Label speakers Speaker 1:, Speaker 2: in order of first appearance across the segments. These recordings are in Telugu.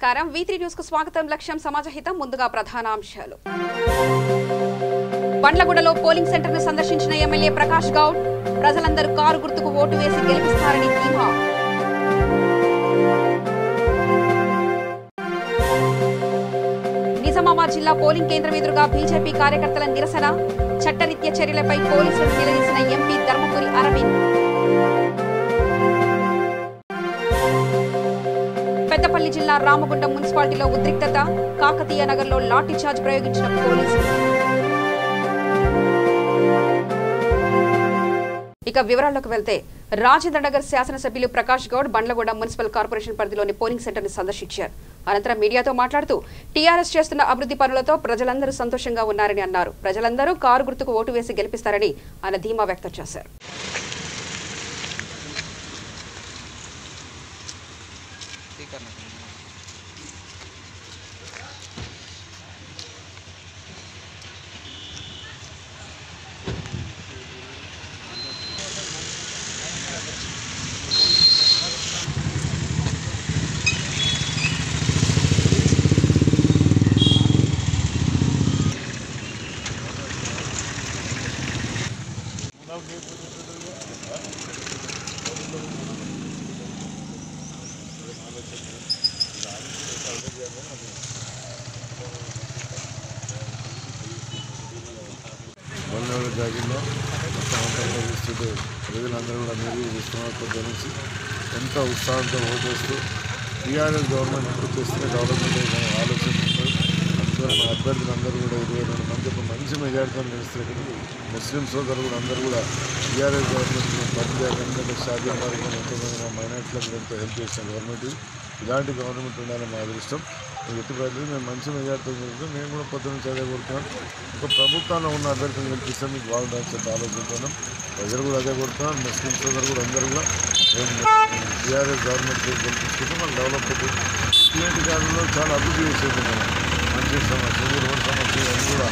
Speaker 1: నమస్కారం V3 న్యూస్ కు స్వాగతం లక్ష్యం సమాజహితం ముందుగా ప్రధానాంశాలు బండ్లగూడలో పోలింగ్ సెంటర్ ను సందర్శించిన ఎమ్మెల్యే ప్రకాష్ గౌడ్ ప్రజలందరూ కారు గుర్తుకు ఓటు వేసి గెలిపిస్తారని ధీమా నిజామాబాద్ జిల్లా పోలింగ్ కేంద్రం ఎదురుగా బీజేపీ కార్యకర్తల నిరసన చట్టరీత్యా చర్యలపై పోలీసులను నిలదీసిన ఎంపీ ధర్మపురి అరవింద్ పెద్దపల్లి జిల్లా రామగుండం మున్సిపాలిటీలో ఉద్రిక్తత కాకతీయ నగర్లో లాఠీ చార్జ్ ప్రయోగించిన పోలీసులు ఇక వివరాల్లోకి వెళ్తే రాజేంద్రనగర్ శాసనసభ్యులు ప్రకాష్ గౌడ్ బండ్లగూడ మున్సిపల్ కార్పొరేషన్ పరిధిలోని పోలింగ్ సెంటర్ను సందర్శించారు. అనంతరం మీడియాతో మాట్లాడుతూ టీఆర్ఎస్ చేస్తున్న అభివృద్ధి పనులతో ప్రజలందరూ సంతోషంగా ఉన్నారని అన్నారు. ప్రజలందరూ కారు గుర్తుకు ఓటు వేసి గెలిపిస్తారని ఆయన ధీమా వ్యక్తం చేశారు.
Speaker 2: బొల్లెల జాగిలో మొత్తం ప్రజలందరూ కూడా మీరు విశ్వనాథ్ గురించి ఎంత ఉత్సాహంతో ఓటేస్తూ టీఆర్ఎస్ గవర్నమెంట్ ఎప్పుడు చేస్తున్న డెవలప్మెంట్ ఆలోచిస్తున్నారు. అందుకని మన అభ్యర్థులందరూ కూడా 22 మంది ఒక మంచి మెజారిటీతో నిలుస్తారు. ముస్లిం సోదరులు కూడా అందరూ కూడా టీఆర్ఎస్ గవర్నమెంట్ పనిచేయాలంటే షాదీ మార్గం ఎంతోమంది మా మైనార్టీలకు ఎంతో హెల్ప్ చేసిన గవర్నమెంట్ ఇలాంటి గవర్నమెంట్ ఉండాలని మా అదృష్టం. ఎట్టి ప్రజలు మేము మంచి మెజారిటీతో జరుగుతాం. మేము కూడా పొద్దున్న చదవగొడుతున్నాం. ఒక ప్రభుత్వంలో ఉన్న అభ్యర్థులను గెలిపిస్తే మీకు బాగుంటుందని చెప్పి ఆలోచిస్తున్నాం. ప్రజలు కూడా అదే కొడుతున్నాం. ముస్లిం సోదరులు కూడా అందరూ కూడా మేము టీఆర్ఎస్ గవర్నమెంట్ గెలిపించుకుంటే మనం డెవలప్మెంట్ ఇలాంటి కాలంలో చాలా అభివృద్ధి చేసేది. మంచి సమస్య రోడ్డు సమస్య అన్నీ కూడా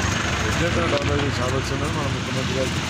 Speaker 2: ఎట్లయితే డెవలప్ చేసి ఆలోచన మన ముఖ్యమంత్రి గారికి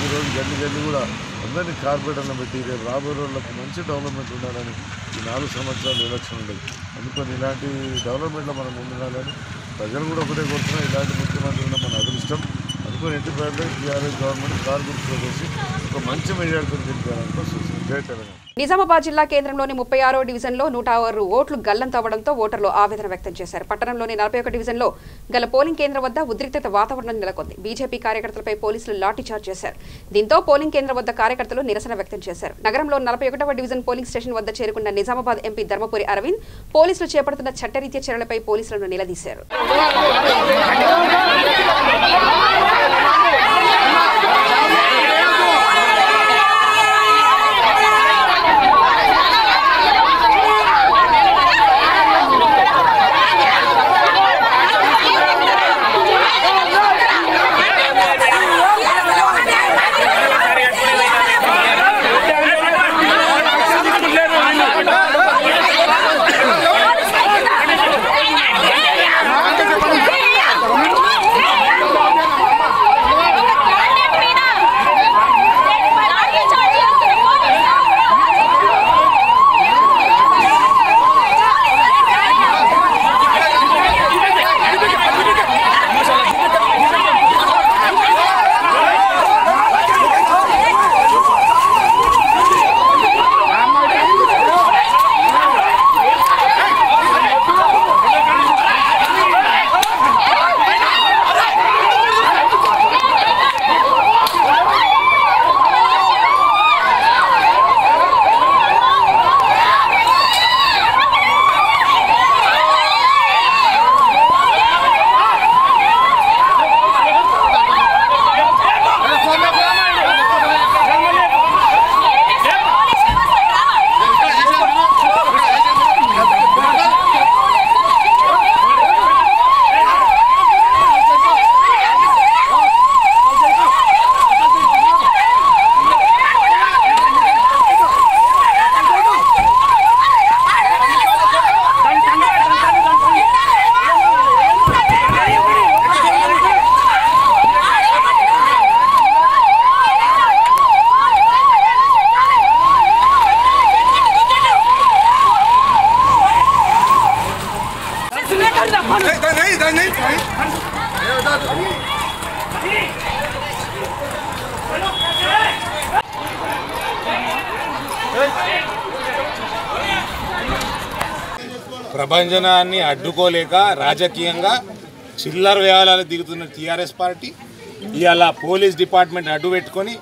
Speaker 2: ఈరోజు గల్లి కూడా అందరినీ కార్పొరేటర్లను పెట్టి రేపు రాబోయే రోజులకు మంచి డెవలప్మెంట్ ఉండాలని ఈ 4 సంవత్సరాలు ఎలక్షన్ ఉండేది. అందుకని ఇలాంటి డెవలప్మెంట్లో మనం ముందుండాలని ప్రజలు కూడా ఒకటే కోరుతున్నారు. ఇలాంటి ముఖ్యమంత్రి ఉన్న మన అదృష్టం. అందుకని ఎట్టి ప్రజలు టీఆర్ఎస్ గవర్నమెంట్ కారు గుర్తులో చేసి ఒక మంచి మెజారిటీతో గెలిపారనుకో. జై తెలంగాణ.
Speaker 1: నిజామాబాద్ జిల్లా కేంద్రంలోని 36వ డివిజన్లో 106 ఓట్లు గల్లంతవ్వడంతో ఓటర్లు ఆవేదన వ్యక్తం చేశారు. పట్టణంలోని 41 డివిజన్లో గల పోలింగ్ కేంద్రం వద్ద ఉద్రిక్తత వాతావరణం నెలకొంది. బీజేపీ కార్యకర్తలపై పోలీసులు లాఠీ చార్జ్ చేశారు. దీంతో పోలింగ్ కేంద్రం వద్ద కార్యకర్తలు నిరసన వ్యక్తం చేశారు. నగరంలో 41వ డివిజన్ పోలింగ్ స్టేషన్ వద్ద చేరుకున్న నిజామాబాద్ ఎంపీ ధర్మపురి అరవింద్ పోలీసులు చేపడుతున్న చట్టరీత్యా చర్యలపై పోలీసులను నిలదీశారు.
Speaker 3: ప్రభంజనాన్ని అడ్డుకోలేక రాజకీయంగా చిల్లర వ్యవహారాలు దిగుతున్న టీఆర్ఎస్ పార్టీ ఇవాళ పోలీస్ డిపార్ట్మెంట్ అడ్డు పెట్టుకొని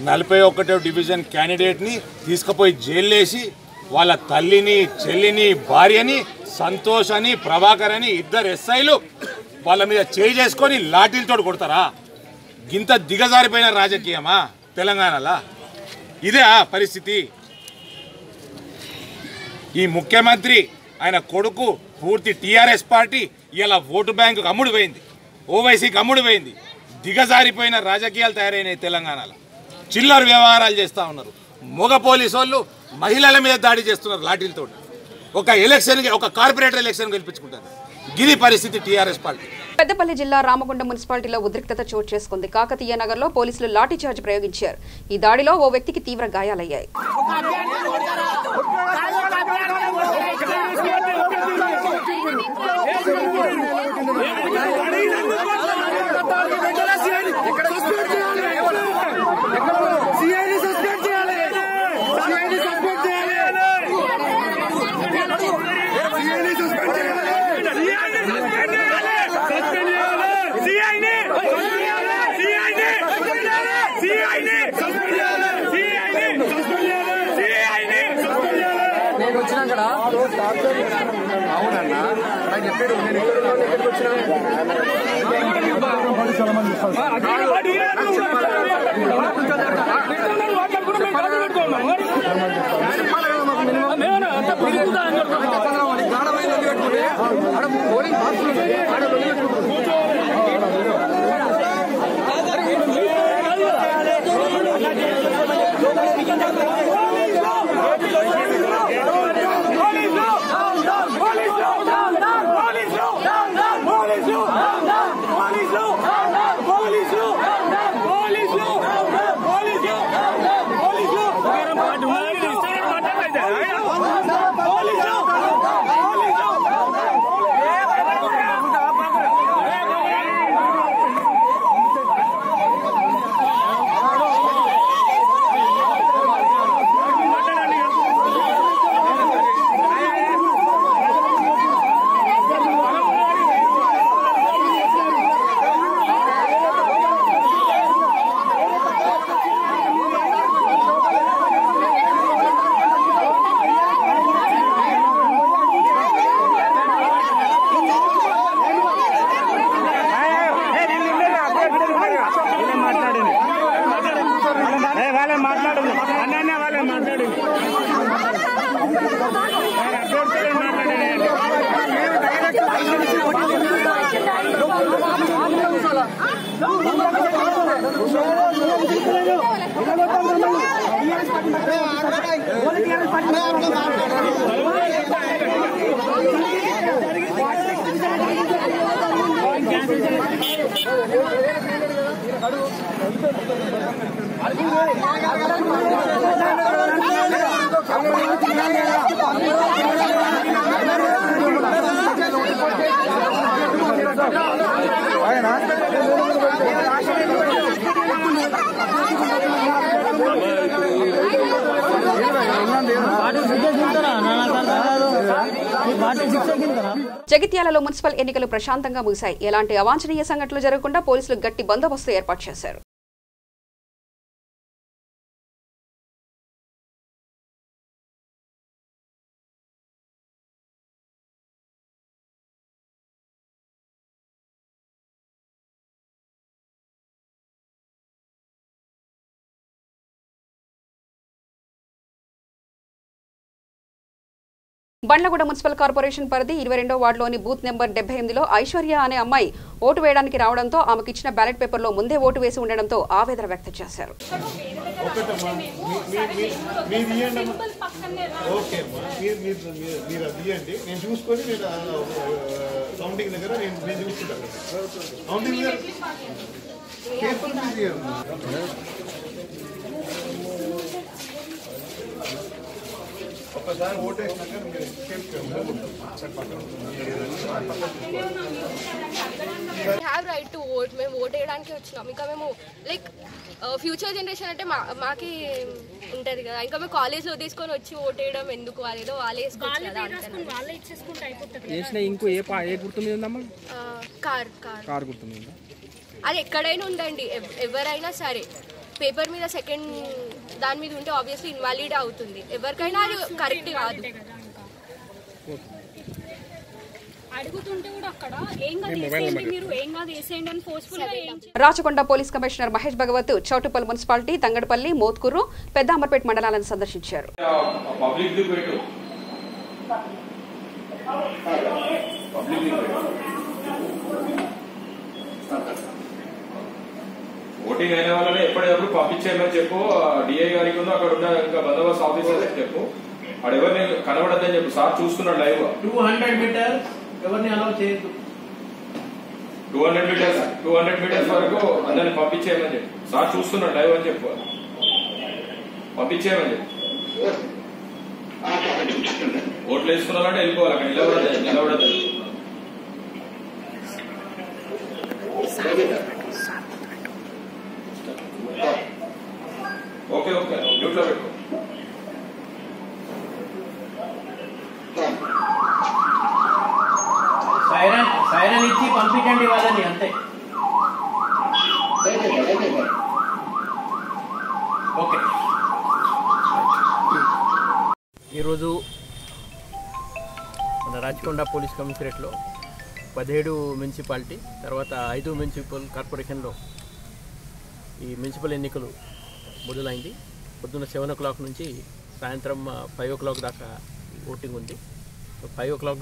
Speaker 3: 41వ డివిజన్ క్యాండిడేట్ని తీసుకుపోయి జైల్లేసి వాళ్ళ తల్లిని చెల్లిని భార్యని సంతోష్ అని ప్రభాకర్ అని ఇద్దరు ఎస్ఐలు వాళ్ళ మీద చేయి చేసుకొని లాఠీలతో కొడతారా? గింత దిగజారిపోయిన రాజకీయమా తెలంగాణలో? ఇదే పరిస్థితి. ఈ ముఖ్యమంత్రి ఆయన కొడుకు పూర్తి టీఆర్ఎస్ పార్టీ ఇలా ఓటు బ్యాంకుకు అమ్ముడు పోయింది, ఓవైసీకి అమ్ముడు పోయింది. దిగజారిపోయిన రాజకీయాలు తయారైనాయి తెలంగాణలో. చిల్లర వ్యవహారాలు చేస్తూ ఉన్నారు. మగ పోలీసు వాళ్ళు మహిళల మీద దాడి చేస్తున్నారు లాఠీలతో. ఒక కార్పొరేటర్ ఎలక్షన్ గెలిపించుకుంటారు. గిది పరిస్థితి టీఆర్ఎస్ పార్టీ.
Speaker 1: పెద్దపల్లి జిల్లా రామగుండం మున్సిపాలిటీలో ఉద్రిక్తత చోటు చేసుకుంది. కాకతీయ నగర్లో పోలీసులు లాఠీ చార్జ్ ప్రయోగించారు. ఈ దాడిలో ఓ వ్యక్తికి తీవ్ర గాయాలయ్యాయి. జగిత్యాలలో మున్సిపల్ ఎన్నికలు ప్రశాంతంగా ముగిశాయి. ఎలాంటి అవాంఛనీయ సంఘటనలు జరగకుండా పోలీసులు గట్టి బందోబస్తు ఏర్పాటు చేశారు. బండ్లగూడ మున్సిపల్ కార్పొరేషన్ పరిధి 22వ వార్డులోని బూత్ నెంబర్ 78లో ఐశ్వర్య అనే అమ్మాయి ఓటు వేయడానికి రావడంతో ఆమెకు ఇచ్చిన బ్యాలెట్ పేపర్లో ముందే ఓటు వేసి ఉండడంతో ఆవేదన వ్యక్తం చేశారు.
Speaker 3: ఒకసారి ఓటేసినాక మీరు
Speaker 4: హ్యావ్ రైట్ టు ఓట్. మేము ఓట్ వేయడానికి వచ్చినాం. ఇంకా మేము లైక్ ఫ్యూచర్ జనరేషన్ అంటే మాకి ఉంటుంది కదా, ఇంకా మేము కాలేజ్లో తీసుకొని వచ్చి ఓట్ వేయడం ఎందుకు, అదేదో వాళ్ళే వేసుకోవచ్చు కదా.
Speaker 5: ఇంకో ఏ గుర్తు మీద ఉందమ్మా?
Speaker 4: కార్
Speaker 5: గుర్తు మీద.
Speaker 4: అది ఎక్కడైనా ఉందండి, ఎవరైనా సరే పేపర్ మీద సెకండ్ దాని మీద ఉంటే ఆబ్వియస్లీ ఇన్వాలిడ్ అవుతుంది. ఎవరికైనా అది కరెక్ట్ కాదు.
Speaker 1: Rachakonda police commissioner Mahesh Bhagwat Choutupalli municipality, Tangadapalli, Mothkur, పెద్ద అమర్పేట మండలాలను సందర్శించారు.
Speaker 6: ఓటింగ్ అయిన వాళ్ళని ఎప్పటికప్పుడు పంపించేయమని చెప్పు. డిఐ గారికి అక్కడ ఉన్న ఇంకా బందోబస్తు ఆఫీసర్ చెప్పు. వాడు ఎవరిని కనబడద్దని చెప్పు. సార్ చూస్తున్నాడు లైవ్.
Speaker 7: 200 మీటర్ ఎవరిని అలౌ చేయొద్దు.
Speaker 6: 200 మీటర్స్ వరకు అందరిని పంపించేయమని చెప్పు. సార్ చూస్తున్నాడు లైవ్ అని చెప్పు. పంపించేయమని చెప్పు. ఓట్లు వేసుకున్నారంటే వెళ్ళిపోవాలి. అక్కడ నిలబడద్దు. ఓకే ఓకే మ్యూట్ లో పెట్టు.
Speaker 7: సైరన్ ఇచ్చి పంపించండి వాళ్ళని, అంతే. ఓకే.
Speaker 5: ఈరోజు మన రాచకొండ పోలీస్ కమిషనరేట్లో 17 మున్సిపాలిటీ తర్వాత 5 మున్సిపల్ కార్పొరేషన్లో ఈ మున్సిపల్ ఎన్నికలు మొదలైంది. పొద్దున్న 7 o'clock నుంచి సాయంత్రం 5 o'clock దాకా ఓటింగ్ ఉంది. 5 o'clock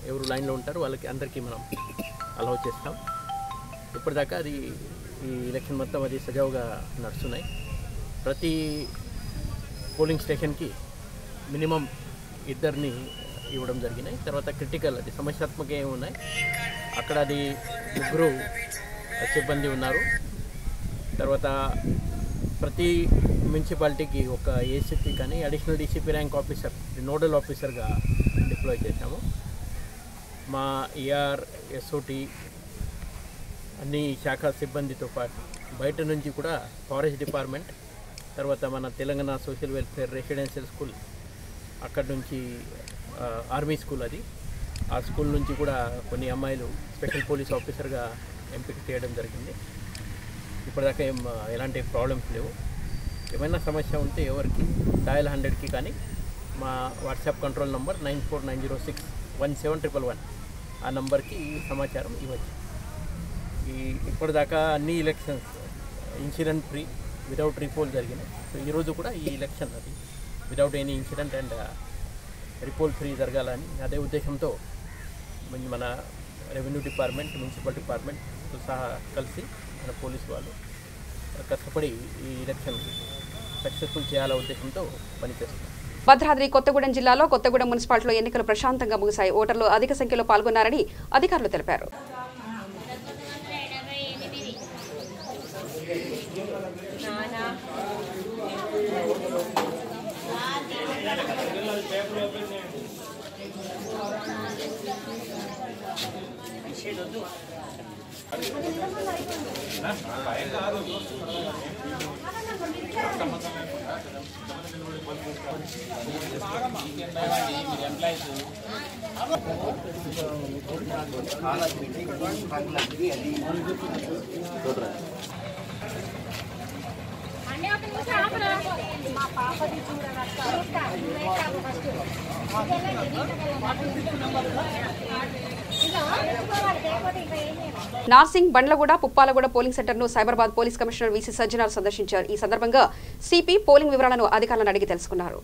Speaker 5: ఎవరు లైన్లో ఉంటారో వాళ్ళకి అందరికీ మనం అలౌ చేస్తాం. ఇప్పటిదాకా అది ఈ ఎలక్షన్ మొత్తం అది సజావుగా నడుస్తున్నాయి. ప్రతి పోలింగ్ స్టేషన్కి మినిమం 2 ఇవ్వడం జరిగినాయి. తర్వాత క్రిటికల్ అది సమస్యాత్మక ఏమి ఉన్నాయి అక్కడ అది 3 సిబ్బంది ఉన్నారు. తర్వాత ప్రతి మున్సిపాలిటీకి ఒక ఏసీపీ కానీ additional DCP rank officer nodal ఆఫీసర్గా డిప్లాయ్ చేశాము. మా ఈఆర్, ఎస్ఓటీ అన్ని శాఖ సిబ్బందితో పాటు బయట నుంచి కూడా ఫారెస్ట్ డిపార్ట్మెంట్, తర్వాత మన Telangana social welfare residential school, అక్కడి నుంచి ఆర్మీ స్కూల్ అది, ఆ స్కూల్ నుంచి కూడా కొన్ని అమ్మాయిలు స్పెషల్ పోలీస్ ఆఫీసర్గా ఎంపిక చేయడం జరిగింది. ఇప్పటిదాకా ఎలాంటి ప్రాబ్లమ్స్ లేవు. ఏమైనా సమస్య ఉంటే ఎవరికి డయల్ 100కి కానీ మా వాట్సాప్ కంట్రోల్ నంబర్ 9490617111 ఆ నంబర్కి సమాచారం ఇవ్వచ్చు. ఇప్పటిదాకా అన్ని elections incident free without repoll జరిగినాయి. సో ఈరోజు కూడా ఈ ఎలక్షన్ అది without any incident and repoll free జరగాలని అదే ఉద్దేశంతో మన రెవెన్యూ డిపార్ట్మెంట్, మున్సిపల్ డిపార్ట్మెంట్తో సహా కలిసి మన పోలీసు వాళ్ళు కష్టపడి ఈ ఎలక్షన్ సక్సెస్ఫుల్ చేయాలనే ఉద్దేశంతో పనిచేస్తున్నారు.
Speaker 1: భద్రాద్రి కొత్తగూడెం జిల్లాలో కొత్తగూడెం మున్సిపాలిటీలో ఎన్నికలు ప్రశాంతంగా ముగిశాయి. ఓటర్లు అధిక సంఖ్యలో పాల్గొన్నారని అధికారులు తెలిపారు. నార్సింగ్, బండ్లగూడ, పుప్పాలగూడ పోలింగ్ సెంటర్ను Cyberabad police commissioner VC Sajjanar సందర్శించారు. ఈ సందర్భంగా సిపి పోలింగ్ వివరాలను అధికారులను అడిగి తెలుసుకున్నారు.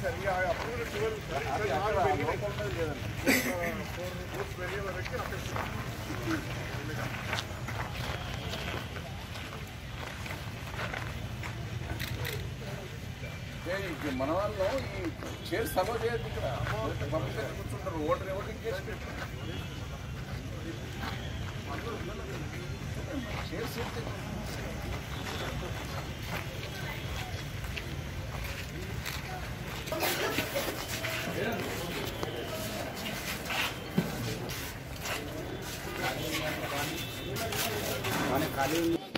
Speaker 8: మన వాళ్ళు ఈ చైర్స్ అలో చేయద్దు ఇక్కడ పంపించారు కూర్చుంటారు ఓటర్ ఓటింగ్ చేసి చైర్స్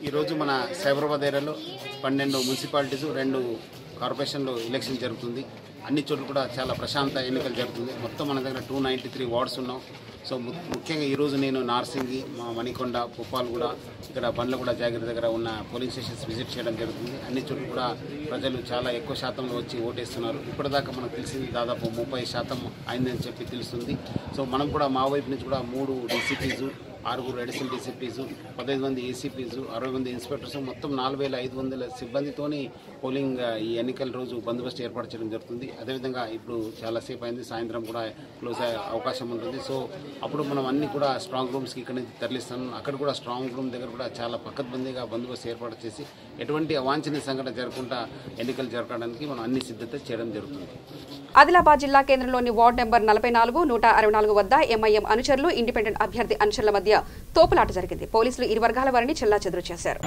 Speaker 9: ఈరోజు మన సైబరాబాద్ ఏరియాలో 12 మున్సిపాలిటీస్ 2 కార్పొరేషన్లో ఎలక్షన్ జరుగుతుంది. అన్ని చోట్ల కూడా చాలా ప్రశాంత ఎన్నికలు జరుగుతుంది. మొత్తం మన దగ్గర 293 వార్డ్స్ ఉన్నాం. సో ముఖ్యంగా ఈరోజు నేను నార్సింగి, మణికొండ, పుప్పాలగూడ, ఇక్కడ బండ్లగూడ జాగిరి దగ్గర ఉన్న పోలింగ్ స్టేషన్స్ విజిట్ చేయడం జరుగుతుంది. అన్ని చోట్ల కూడా ప్రజలు చాలా ఎక్కువ శాతంలో వచ్చి ఓటేస్తున్నారు. ఇప్పటిదాకా మనకు తెలిసింది దాదాపు 30% అయిందని చెప్పి తెలుస్తుంది. సో మనం కూడా మా వైపు నుంచి కూడా 3 డీసీపీస్, 6 అడిషనల్ డీసీపీస్, 15 మంది ఏసీపీస్, 60 మంది ఇన్స్పెక్టర్స్, మొత్తం 4500 సిబ్బందితోని పోలింగ్ ఈ ఎన్నికల రోజు బందోబస్తు ఏర్పాటు చేయడం జరుగుతుంది. అదేవిధంగా ఇప్పుడు చాలాసేపు అయింది, సాయంత్రం కూడా క్లోజ్ అయ్యే అవకాశం ఉంటుంది. సో అప్పుడు మనం అన్ని కూడా స్ట్రాంగ్ రూమ్స్కి ఇక్కడ నుంచి తరలిస్తాం. అక్కడ కూడా స్ట్రాంగ్ రూమ్ దగ్గర కూడా చాలా పకడ్బందీగా బందోబస్తు ఏర్పాటు చేసి ఎటువంటి అవాంఛనీయ సంఘటన జరగకుండా ఎన్నికలు జరగడానికి మనం అన్ని సిద్ధత చేయడం జరుగుతుంది.
Speaker 1: ఆదిలాబాద్ జిల్లా కేంద్రంలోని వార్డు నెంబర్ 44, 164 వద్ద ఎంఐఎం అనుచరులు, ఇండిపెండెంట్ అభ్యర్థి అనుచరుల మధ్య తోపులాట జరిగింది. పోలీసులు ఇరు వర్గాల వారిని చెల్లాచెదురు చేశారు.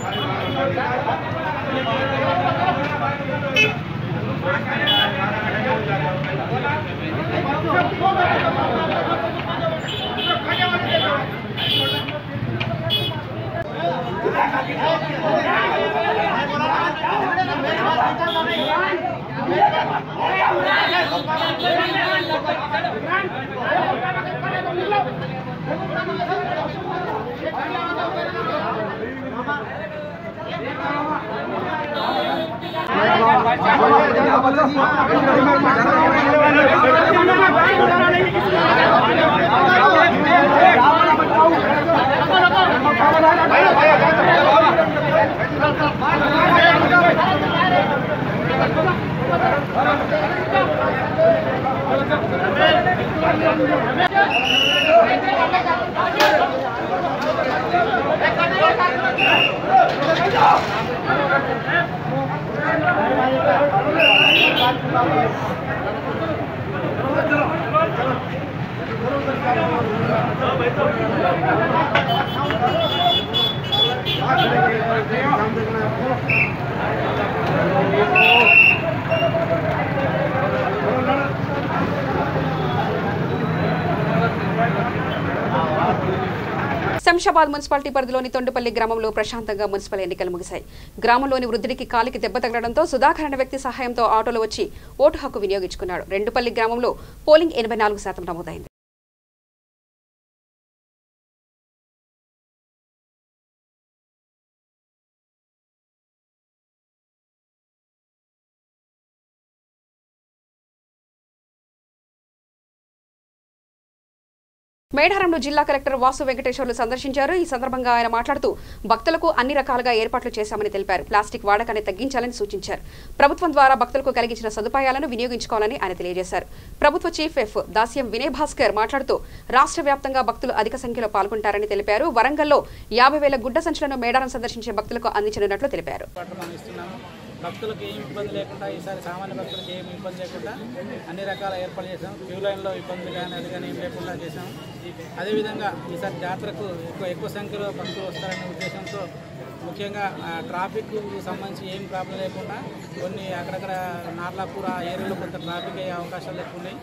Speaker 1: శంషాబాద్ మున్సిపాలిటీ పరిధిలోని తొండుపల్లి గ్రామంలో ప్రశాంతంగా మున్సిపల్ ఎన్నికలు ముగిశాయి. గ్రామంలోని వృద్ధుడికి కాలికి దెబ్బ తగలడంతో సుధాకర్ అనే వ్యక్తి సహాయంతో ఆటోలో వచ్చి ఓటు హక్కు వినియోగించుకున్నాడు. రెండుపల్లి గ్రామంలో పోలింగ్ 84% నమోదైంది. మేడారంలో జిల్లా కలెక్టర్ వాసు వెంకటేశ్వర్లు సందర్శించారు. ఈ సందర్భంగా ఆయన మాట్లాడుతూ భక్తులకు అన్ని రకాలుగా ఏర్పాట్లు చేశామని తెలిపారు. ప్లాస్టిక్ వాడకాన్ని తగ్గించాలని సూచించారు. ప్రభుత్వం ద్వారా భక్తులకు కలిగించిన సదుపాయాలను వినియోగించుకోవాలని ఆయన తెలియజేశారు. ప్రభుత్వ చీఫ్ ఎఫ్ దాస్యం వినయ్ భాస్కర్ మాట్లాడుతూ రాష్ట్ర వ్యాప్తంగా భక్తులు అధిక సంఖ్యలో పాల్గొంటారని తెలిపారు. వరంగల్లో 50,000 గుడ్డ సంచులను మేడారం సందర్శించే భక్తులకు అందించనున్నట్లు తెలిపారు.
Speaker 10: భక్తులకు ఏమి ఇబ్బంది లేకుండా ఈసారి సామాన్య భక్తులకు ఏమి ఇబ్బంది లేకుండా అన్ని రకాల ఏర్పాటు చేసాం. క్యూ లైన్లో ఇబ్బందులు కానీ అది కానీ ఏం లేకుండా చేసాం. అదేవిధంగా ఈసారి జాతరకు ఎక్కువ సంఖ్యలో భక్తులు వస్తారనే ఉద్దేశంతో ముఖ్యంగా ట్రాఫిక్ సంబంధించి ఏం ప్రాబ్లం లేకుండా కొన్ని అక్కడక్కడ నార్లాపూర్ ఆ ఏరియాలో కొంత ట్రాఫిక్ అయ్యే అవకాశాలు ఎక్కువ ఉన్నాయి.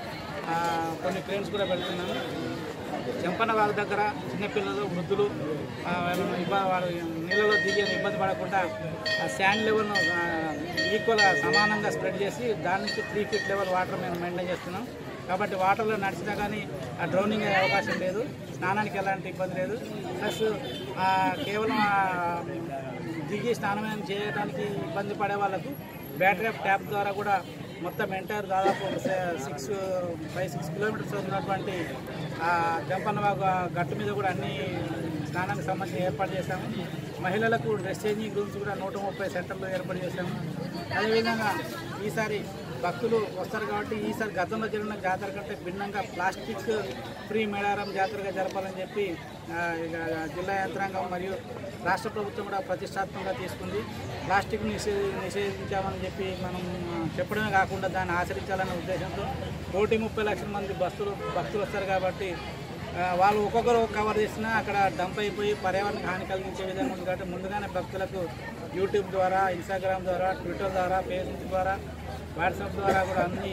Speaker 10: కొన్ని ట్రైన్స్ కూడా పెడుతున్నాము. చెంపన్న వాళ్ళ దగ్గర చిన్నపిల్లలు, వృద్ధులు వాళ్ళు నీళ్ళలో దిగే ఇబ్బంది పడకుండా శాండ్ లెవెల్ను ఈక్వల్గా సమానంగా స్ప్రెడ్ చేసి దాని నుంచి 3 feet లెవెల్ వాటర్ మేము మెయింటైన్ చేస్తున్నాం. కాబట్టి వాటర్లో నడిచినా కానీ డ్రౌనింగ్ అయ్యే అవకాశం లేదు. స్నానానికి ఎలాంటి ఇబ్బంది లేదు. ప్లస్ కేవలం దిగి స్నానం చేయడానికి ఇబ్బంది పడే వాళ్ళకు బ్యాటరీ ఆఫ్ ట్యాప్ ద్వారా కూడా మొత్తం ఎంటైర్ దాదాపు 5-6 కిలోమీటర్స్ ఉన్నటువంటి జంపన్నవాగు గట్టు మీద కూడా అన్ని స్నానానికి సంబంధించి ఏర్పాటు చేశాము. మహిళలకు డ్రెస్ చేంజింగ్ రూమ్స్ కూడా 130 సెంటర్లు ఏర్పాటు చేశాము. అదేవిధంగా ఈసారి భక్తులు వస్తారు కాబట్టి ఈసారి గతంలో జరిగిన జాతర కంటే భిన్నంగా ప్లాస్టిక్ ఫ్రీ మేడారం జాతరగా జరపాలని చెప్పి జిల్లా యంత్రాంగం మరియు రాష్ట్ర ప్రభుత్వం కూడా ప్రతిష్టాత్మకంగా తీసుకుంది. ప్లాస్టిక్ నిషేధించామని చెప్పి మనం చెప్పడమే కాకుండా దాన్ని ఆచరించాలనే ఉద్దేశంతో 130 లక్షల మంది భక్తులు వస్తారు కాబట్టి వాళ్ళు ఒక్కొక్కరు కవర్ చేసినా అక్కడ డంప్ అయిపోయి పర్యావరణానికి హాని కలిగించే విధంగా ఉంది కాబట్టి ముందుగానే భక్తులకు యూట్యూబ్ ద్వారా, ఇన్స్టాగ్రామ్ ద్వారా, ట్విట్టర్ ద్వారా, ఫేస్బుక్ ద్వారా, వాట్సాప్ ద్వారా కూడా అన్ని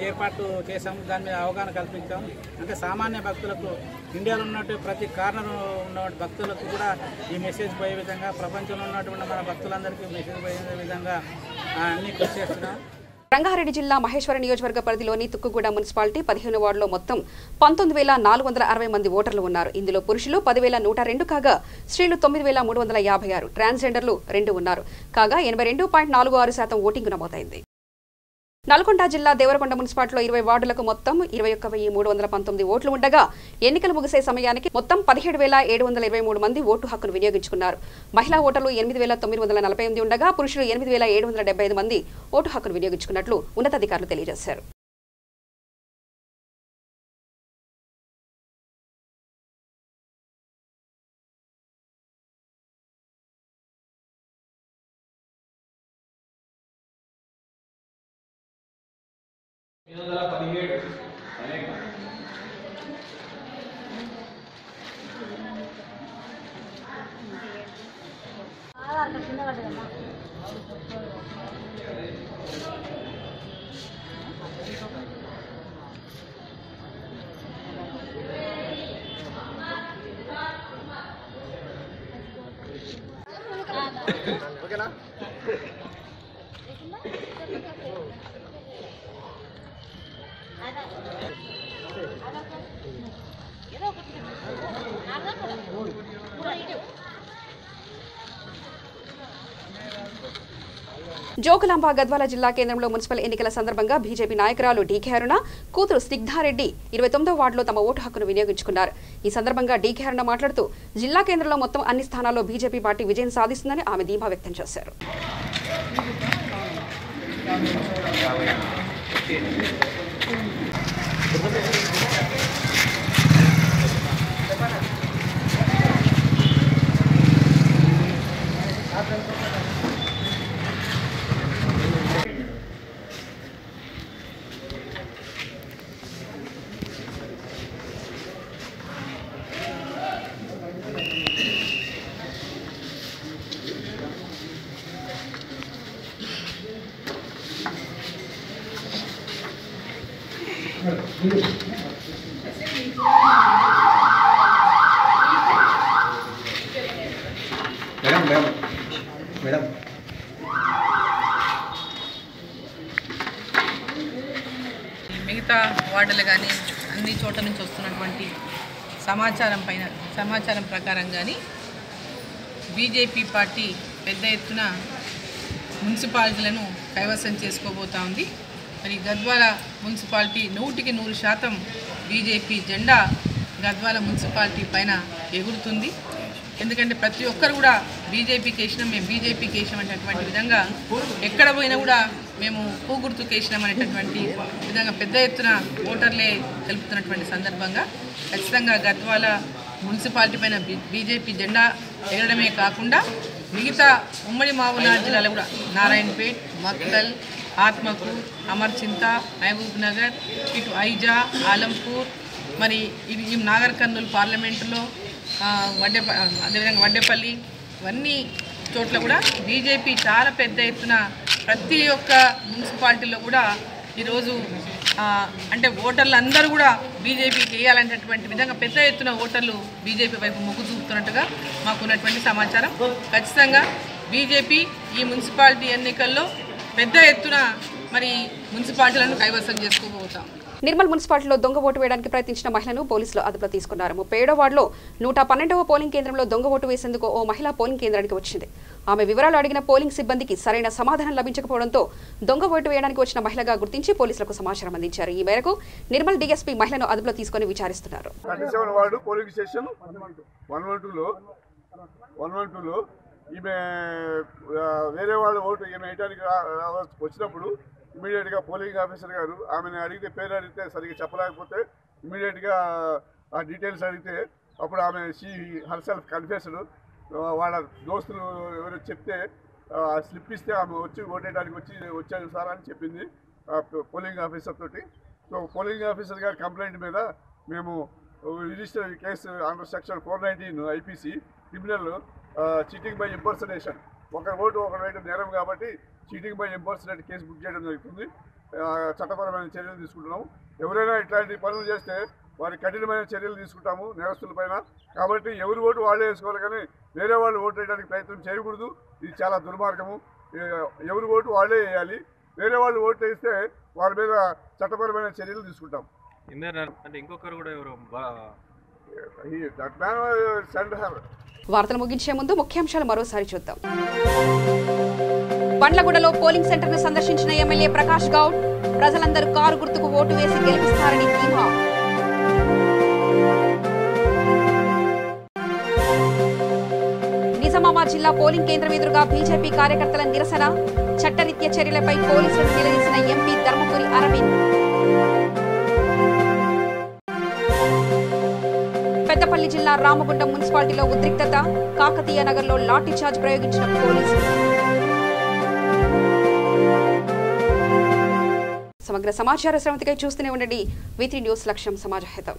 Speaker 10: ఏర్పాట్లు చేసాం. దాని మీద అవగాహన కల్పించాం. అంటే సామాన్య భక్తులకు ఇండియాలో ఉన్నటువంటి ప్రతి కార్నర్ ఉన్న భక్తులకు కూడా ఈ మెసేజ్ పోయే విధంగా, ప్రపంచంలో ఉన్నటువంటి మన భక్తులందరికీ మెసేజ్ పోయే విధంగా అన్ని కృషి చేస్తున్నాం.
Speaker 1: రంగారెడ్డి జిల్లా మహేశ్వర నియోజకవర్గ పరిధిలోని తుక్కుగూడ మున్సిపాలిటీ 15 వార్డులో మొత్తం 19,460 మంది ఓటర్లు ఉన్నారు. ఇందులో పురుషులు 10,102 కాగా స్త్రీలు 9,356, ట్రాన్స్జెండర్లు 2 ఉన్నారు. కాగా 82.46% ఓటింగ్ నమోదైంది. నల్గొండ జిల్లా దేవరకొండ మున్సిపాలిటీలో 20 వార్డులకు మొత్తం 21,319 ఓట్లు ఉండగా ఎన్నికలు ముగిసే సమయానికి మొత్తం 17,723 మంది ఓటు హక్కును వినియోగించుకున్నారు. మహిళా ఓటర్లు 8,948 ఉండగా పురుషులు 8,775 మంది ఓటు హక్కును వినియోగించుకున్నట్లు ఉన్నతాధికారులు తెలియజేశారు.
Speaker 11: ఓకేనా?
Speaker 1: జోగులాంబ గద్వాల జిల్లా కేంద్రంలో మున్సిపల్ ఎన్నికల సందర్భంగా బీజేపీ నాయకురాలు డీకే అరుణ కూతురు స్నిగ్ధారెడ్డి 29వ వార్డులో తమ ఓటు హక్కును వినియోగించుకున్నారు. ఈ సందర్భంగా డీకే అరుణ మాట్లాడుతూ జిల్లా కేంద్రంలో మొత్తం అన్ని స్థానాల్లో బీజేపీ పార్టీ విజయం సాధిస్తుందని ఆమె ధీమా వ్యక్తం చేశారు.
Speaker 11: మేడం
Speaker 12: మిగతా వార్డులు కానీ అన్ని చోట్ల నుంచి వస్తున్నటువంటి సమాచారం ప్రకారం కానీ బీజేపీ పార్టీ పెద్ద ఎత్తున మున్సిపాలిటీలను కైవసం చేసుకోబోతా ఉంది. మరి గద్వాల మున్సిపాలిటీ 100% బీజేపీ జెండా గద్వాల మున్సిపాలిటీ పైన ఎగురుతుంది. ఎందుకంటే ప్రతి ఒక్కరు కూడా బీజేపీకి వేసినాం, మేము బీజేపీకి వేసినాం అనేటటువంటి విధంగా ఎక్కడ పోయినా కూడా మేము పూగుర్తుకు వేసినాం అనేటటువంటి విధంగా పెద్ద ఎత్తున ఓటర్లే తెలుపుతున్నటువంటి సందర్భంగా ఖచ్చితంగా గద్వాల మున్సిపాలిటీ పైన బీజేపీ జెండా ఎగరడమే కాకుండా మిగతా ఉమ్మడి మహబూబ్నగర్ జిల్లాలో కూడా నారాయణపేట్, మక్తల్, ఆత్మకూర్, అమర్చింత, మహబూబ్ నగర్, ఇటు ఐజా, ఆలంపూర్, మరి ఈ నాగర్ కర్నూలు పార్లమెంటులో అదేవిధంగా వడ్డేపల్లి, ఇవన్నీ చోట్ల కూడా బీజేపీ చాలా పెద్ద ఎత్తున ప్రతి ఒక్క మున్సిపాలిటీలో కూడా ఈరోజు అంటే ఓటర్లు అందరూ కూడా బీజేపీకి వేయాలనేటటువంటి విధంగా పెద్ద ఎత్తున ఓటర్లు బీజేపీ వైపు మొగ్గు చూపుతున్నట్టుగా మాకున్నటువంటి సమాచారం. ఖచ్చితంగా బీజేపీ ఈ మున్సిపాలిటీ ఎన్నికల్లో పెద్ద ఎత్తున మరి మున్సిపాలిటీలను కైవసం చేసుకోబోతాం.
Speaker 1: నిర్మల్ మున్సిపాలిటీలో దొంగ ఓటు వేయడానికి ప్రయత్నించిన మహిళను పోలీసులు అదుపులో తీసుకున్నారు. 37వ వార్డులో 112వ పోలింగ్ కేంద్రంలో దొంగ ఓటు వేసేందుకు ఓ మహిళ పోలింగ్ కేంద్రానికి వచ్చింది. ఆమె వివరాలు అడిగిన పోలింగ్ సిబ్బందికి సరైన సమాధానం లభించకపోవడంతో దొంగ ఓటు వేయడానికి వచ్చిన మహిళగా గుర్తించి పోలీసులకు సమాచారం అందించారు. ఈ మేరకు నిర్మల్ డీఎస్పీ మహిళను అదుపులో తీసుకుని విచారిస్తున్నారు.
Speaker 2: ఈమె వేరే వాళ్ళ ఓటు ఈమె వేయడానికి వచ్చినప్పుడు
Speaker 11: ఇమీడియట్గా పోలింగ్ ఆఫీసర్ గారు ఆమెను అడిగితే పేరు అడిగితే సరిగ్గా చెప్పలేకపోతే ఇమీడియట్గా ఆ డీటెయిల్స్ అడిగితే అప్పుడు ఆమె షీ హర్సెల్ఫ్ కన్ఫెస్డ్ వాళ్ళ దోస్తులు ఎవరు చెప్తే స్లిప్ ఇస్తే ఆమె వచ్చి ఓటేయడానికి వచ్చాను సార్ అని చెప్పింది పోలింగ్ ఆఫీసర్ తోటి. సో పోలింగ్ ఆఫీసర్ గారి కంప్లైంట్ మీద మేము register case under section 419 IPC criminal cheating by impersonation, ఒకరి ఓటు ఒకరు వేయడం నేరం కాబట్టి cheating by impersonate case book చేయడం జరుగుతుంది. చట్టపరమైన చర్యలు తీసుకుంటున్నాము. ఎవరైనా ఇట్లాంటి పనులు చేస్తే వారి కఠినమైన చర్యలు తీసుకుంటాము నేరస్తుల పైన. కాబట్టి ఎవరి ఓటు వాళ్ళే వేసుకోవాలి కానీ వేరే వాళ్ళు ఓటు వేయడానికి ప్రయత్నం చేయకూడదు. ఇది చాలా దుర్మార్గము. ఎవరి ఓటు వాళ్ళే వేయాలి. వేరే వాళ్ళు ఓటు వేస్తే వారి మీద చట్టపరమైన చర్యలు తీసుకుంటాం.
Speaker 13: అంటే ఇంకొకరు కూడా ఎవరు
Speaker 1: వార్తలు ముగించే ముందు ముఖ్యాంశాలు మరోసారి చూద్దాం. బండ్లగూడలో పోలింగ్ సెంటర్ ను సందర్శించిన ఎమ్మెల్యే ప్రకాష్ గౌడ్ ప్రజలందరూ కారు గుర్తుకు ఓటు వేసి గెలిపిస్తారని ధీమా. నిజామాబాద్ జిల్లా పోలింగ్ కేంద్రం ఎదురుగా బీజేపీ కార్యకర్తల నిరసన, చట్టరీత్యా చర్యలపై పోలీసులను నిలదీసిన ఎంపీ ధర్మపురి అరవింద్. పెద్దపల్లి జిల్లా రామగుండం మున్సిపాలిటీలో ఉద్రిక్తత, కాకతీయ నగర్లో లాఠీచార్జ్ ప్రయోగించిన పోలీసులు. సమగ్ర సమాచార శ్రవంతికై చూస్తూనే ఉండండి V3 న్యూస్. లక్ష్యం సమాజ హితం.